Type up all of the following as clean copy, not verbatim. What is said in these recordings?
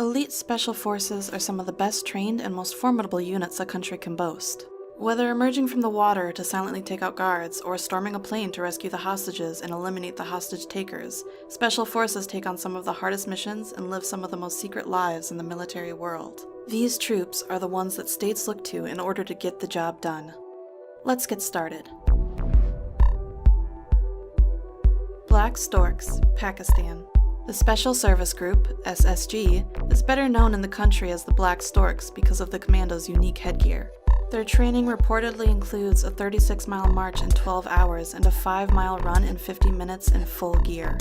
Elite special forces are some of the best trained and most formidable units a country can boast. Whether emerging from the water to silently take out guards, or storming a plane to rescue the hostages and eliminate the hostage takers, special forces take on some of the hardest missions and live some of the most secret lives in the military world. These troops are the ones that states look to in order to get the job done. Let's get started. Black Storks, Pakistan. The Special Service Group, SSG, is better known in the country as the Black Storks because of the commando's unique headgear. Their training reportedly includes a 36-mile march in 12 hours and a 5-mile run in 50 minutes in full gear.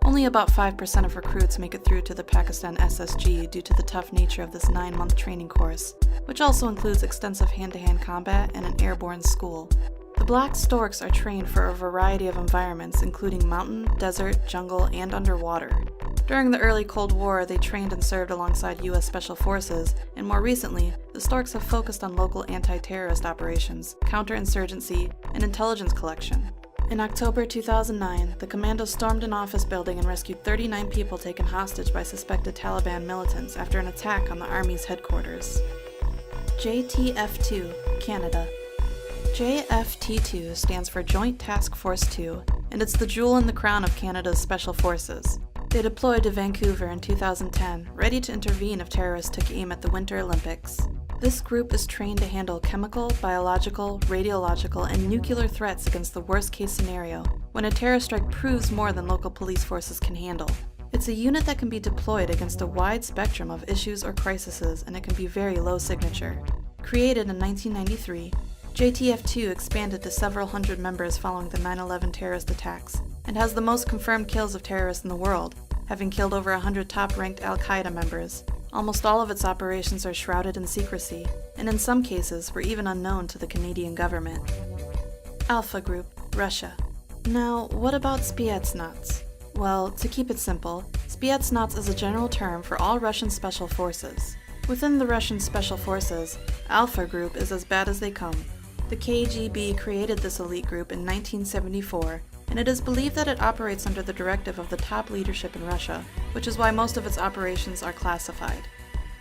Only about 5% of recruits make it through to the Pakistan SSG due to the tough nature of this 9-month training course, which also includes extensive hand-to-hand combat and an airborne school. The Black Storks are trained for a variety of environments, including mountain, desert, jungle, and underwater. During the early Cold War, they trained and served alongside U.S. Special Forces, and more recently, the Storks have focused on local anti-terrorist operations, counterinsurgency, and intelligence collection. In October 2009, the commando stormed an office building and rescued 39 people taken hostage by suspected Taliban militants after an attack on the Army's headquarters. JTF-2, Canada. JFT-2 stands for Joint Task Force 2, and it's the jewel in the crown of Canada's Special Forces. They deployed to Vancouver in 2010, ready to intervene if terrorists took aim at the Winter Olympics. This group is trained to handle chemical, biological, radiological, and nuclear threats against the worst-case scenario, when a terror strike proves more than local police forces can handle. It's a unit that can be deployed against a wide spectrum of issues or crises, and it can be very low signature. Created in 1993, JTF-2 expanded to several hundred members following the 9/11 terrorist attacks, and has the most confirmed kills of terrorists in the world, having killed over 100 top-ranked Al-Qaeda members. Almost all of its operations are shrouded in secrecy, and in some cases were even unknown to the Canadian government. Alpha Group, Russia. Now, what about Spetsnaz? Well, to keep it simple, Spetsnaz is a general term for all Russian special forces. Within the Russian special forces, Alpha Group is as bad as they come. The KGB created this elite group in 1974, and it is believed that it operates under the directive of the top leadership in Russia, which is why most of its operations are classified.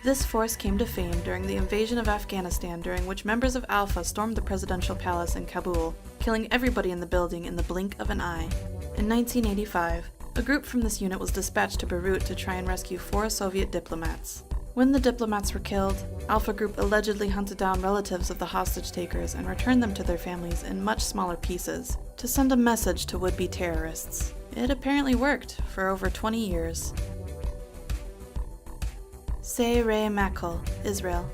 This force came to fame during the invasion of Afghanistan, during which members of Alpha stormed the presidential palace in Kabul, killing everybody in the building in the blink of an eye. In 1985, a group from this unit was dispatched to Beirut to try and rescue 4 Soviet diplomats. When the diplomats were killed, Alpha Group allegedly hunted down relatives of the hostage takers and returned them to their families in much smaller pieces, to send a message to would-be terrorists. It apparently worked for over 20 years. Sayeret Matkal, Israel.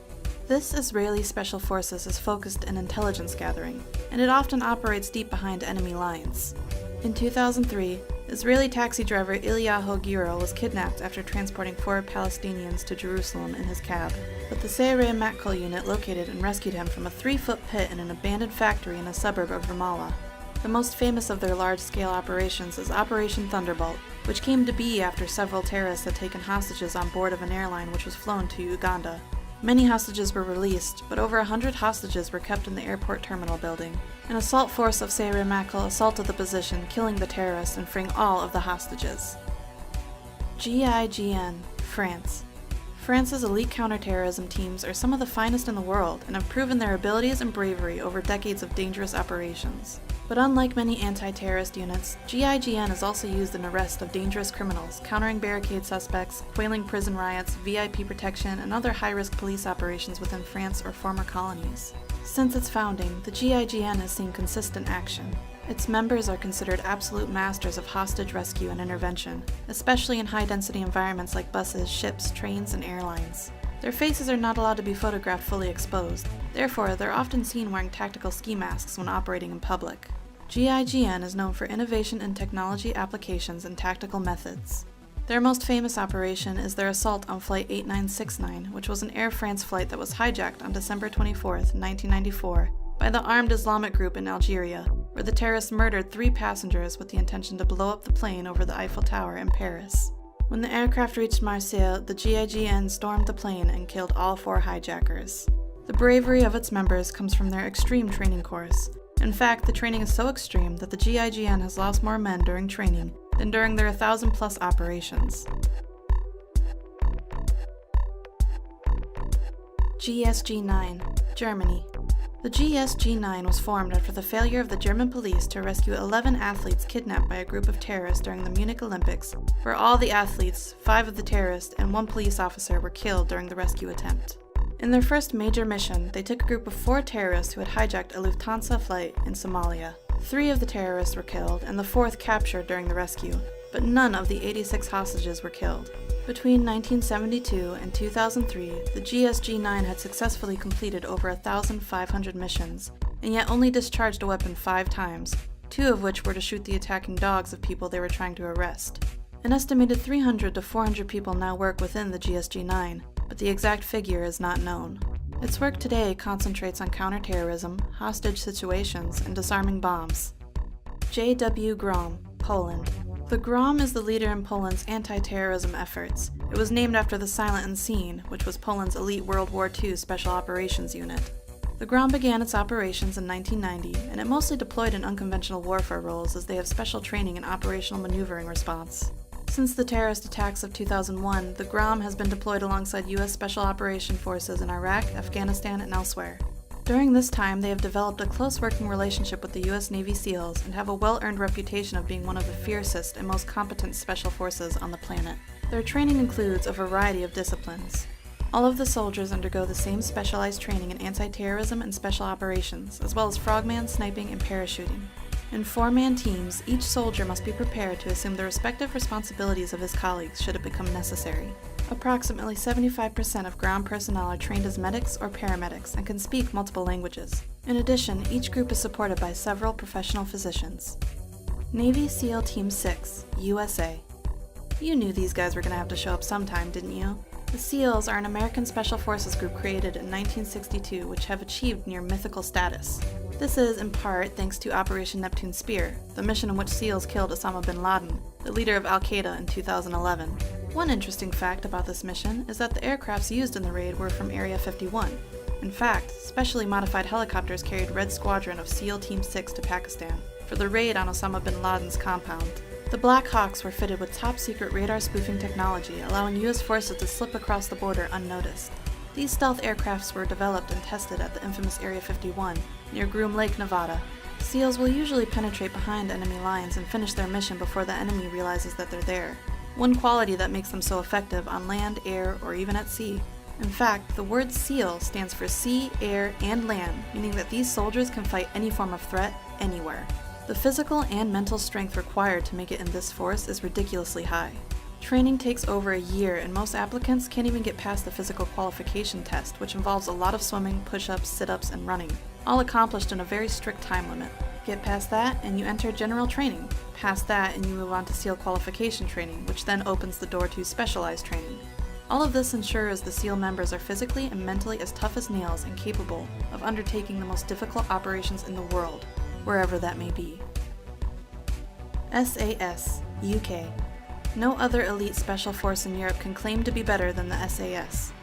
This Israeli Special Forces is focused in intelligence gathering, and it often operates deep behind enemy lines. In 2003, Israeli taxi driver Ilyahu Giro was kidnapped after transporting 4 Palestinians to Jerusalem in his cab, but the Sayeret Matkal unit located and rescued him from a 3-foot pit in an abandoned factory in a suburb of Ramallah. The most famous of their large-scale operations is Operation Thunderbolt, which came to be after several terrorists had taken hostages on board of an airline which was flown to Uganda. Many hostages were released, but over 100 hostages were kept in the airport terminal building. An assault force of Sayeret Matkal assaulted the position, killing the terrorists and freeing all of the hostages. GIGN, France. France's elite counterterrorism teams are some of the finest in the world and have proven their abilities and bravery over decades of dangerous operations. But unlike many anti-terrorist units, GIGN is also used in arrest of dangerous criminals, countering barricade suspects, quelling prison riots, VIP protection, and other high-risk police operations within France or former colonies. Since its founding, the GIGN has seen consistent action. Its members are considered absolute masters of hostage rescue and intervention, especially in high-density environments like buses, ships, trains, and airlines. Their faces are not allowed to be photographed fully exposed, therefore they're often seen wearing tactical ski masks when operating in public. GIGN is known for innovation in technology applications and tactical methods. Their most famous operation is their assault on Flight 8969, which was an Air France flight that was hijacked on December 24, 1994, by the armed Islamic group in Algeria, where the terrorists murdered 3 passengers with the intention to blow up the plane over the Eiffel Tower in Paris. When the aircraft reached Marseille, the GIGN stormed the plane and killed all 4 hijackers. The bravery of its members comes from their extreme training course. In fact, the training is so extreme that the GIGN has lost more men during training than during their 1,000-plus operations. GSG-9, Germany. The GSG-9 was formed after the failure of the German police to rescue 11 athletes kidnapped by a group of terrorists during the Munich Olympics, where all the athletes, 5 of the terrorists, and 1 police officer were killed during the rescue attempt. In their first major mission, they took a group of 4 terrorists who had hijacked a Lufthansa flight in Somalia. 3 of the terrorists were killed, and the 4th captured during the rescue, but none of the 86 hostages were killed. Between 1972 and 2003, the GSG-9 had successfully completed over 1,500 missions, and yet only discharged a weapon 5 times, 2 of which were to shoot the attacking dogs of people they were trying to arrest. An estimated 300 to 400 people now work within the GSG-9, but the exact figure is not known. Its work today concentrates on counterterrorism, hostage situations, and disarming bombs. J.W. Grom, Poland. The Grom is the leader in Poland's anti-terrorism efforts. It was named after the Silent Unseen, which was Poland's elite World War II Special Operations Unit. The Grom began its operations in 1990, and it mostly deployed in unconventional warfare roles as they have special training in operational maneuvering response. Since the terrorist attacks of 2001, the Grom has been deployed alongside U.S. Special Operation Forces in Iraq, Afghanistan, and elsewhere. During this time, they have developed a close working relationship with the U.S. Navy SEALs and have a well-earned reputation of being one of the fiercest and most competent special forces on the planet. Their training includes a variety of disciplines. All of the soldiers undergo the same specialized training in anti-terrorism and special operations, as well as frogman, sniping, and parachuting. In 4-man teams, each soldier must be prepared to assume the respective responsibilities of his colleagues should it become necessary. Approximately 75% of ground personnel are trained as medics or paramedics and can speak multiple languages. In addition, each group is supported by several professional physicians. Navy SEAL Team 6, USA. You knew these guys were going to have to show up sometime, didn't you? The SEALs are an American Special Forces group created in 1962 which have achieved near mythical status. This is, in part, thanks to Operation Neptune Spear, the mission in which SEALs killed Osama bin Laden, the leader of Al-Qaeda, in 2011. One interesting fact about this mission is that the aircrafts used in the raid were from Area 51. In fact, specially modified helicopters carried Red Squadron of SEAL Team 6 to Pakistan for the raid on Osama bin Laden's compound. The Black Hawks were fitted with top-secret radar spoofing technology, allowing U.S. forces to slip across the border unnoticed. These stealth aircrafts were developed and tested at the infamous Area 51, near Groom Lake, Nevada. SEALs will usually penetrate behind enemy lines and finish their mission before the enemy realizes that they're there. One quality that makes them so effective on land, air, or even at sea. In fact, the word SEAL stands for sea, air, and land, meaning that these soldiers can fight any form of threat, anywhere. The physical and mental strength required to make it in this force is ridiculously high. Training takes over a year, and most applicants can't even get past the physical qualification test, which involves a lot of swimming, push-ups, sit-ups, and running, all accomplished in a very strict time limit. Get past that, and you enter general training. Past that, and you move on to SEAL qualification training, which then opens the door to specialized training. All of this ensures the SEAL members are physically and mentally as tough as nails and capable of undertaking the most difficult operations in the world, wherever that may be. SAS, UK. No other elite special force in Europe can claim to be better than the SAS.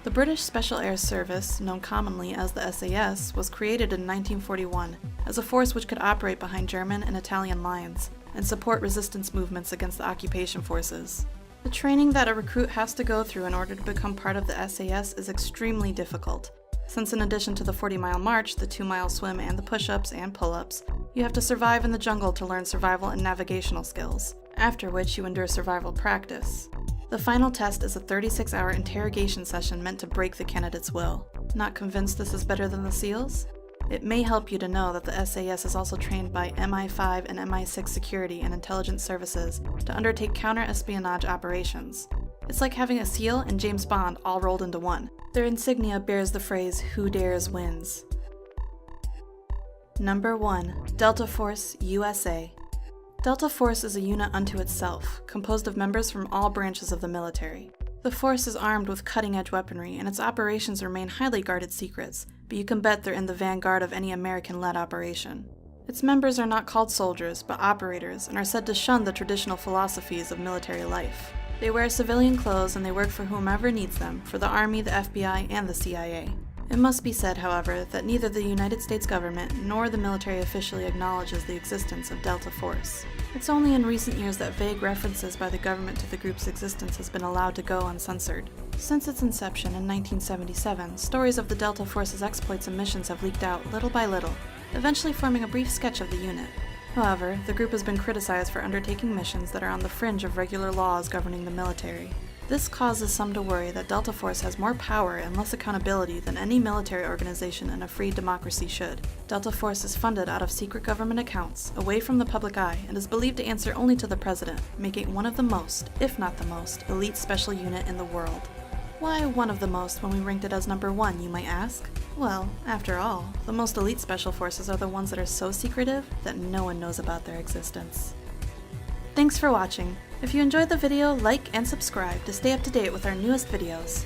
The British Special Air Service, known commonly as the SAS, was created in 1941 as a force which could operate behind German and Italian lines and support resistance movements against the occupation forces. The training that a recruit has to go through in order to become part of the SAS is extremely difficult, since in addition to the 40-mile march, the 2-mile swim, and the push-ups and pull-ups, you have to survive in the jungle to learn survival and navigational skills, after which you endure survival practice. The final test is a 36-hour interrogation session meant to break the candidate's will. Not convinced this is better than the SEALs? It may help you to know that the SAS is also trained by MI5 and MI6 security and intelligence services to undertake counter-espionage operations. It's like having a SEAL and James Bond all rolled into one. Their insignia bears the phrase, "Who dares wins." Number 1. Delta Force, USA. Delta Force is a unit unto itself, composed of members from all branches of the military. The force is armed with cutting-edge weaponry, and its operations remain highly guarded secrets, but you can bet they're in the vanguard of any American-led operation. Its members are not called soldiers, but operators, and are said to shun the traditional philosophies of military life. They wear civilian clothes and they work for whomever needs them, for the Army, the FBI, and the CIA. It must be said, however, that neither the United States government nor the military officially acknowledges the existence of Delta Force. It's only in recent years that vague references by the government to the group's existence has been allowed to go uncensored. Since its inception in 1977, stories of the Delta Force's exploits and missions have leaked out little by little, eventually forming a brief sketch of the unit. However, the group has been criticized for undertaking missions that are on the fringe of regular laws governing the military. This causes some to worry that Delta Force has more power and less accountability than any military organization in a free democracy should. Delta Force is funded out of secret government accounts, away from the public eye, and is believed to answer only to the president, making it one of the most, if not the most, elite special unit in the world. Why one of the most when we ranked it as number 1, you might ask? Well, after all, the most elite special forces are the ones that are so secretive that no one knows about their existence. Thanks for watching. If you enjoyed the video, like and subscribe to stay up to date with our newest videos.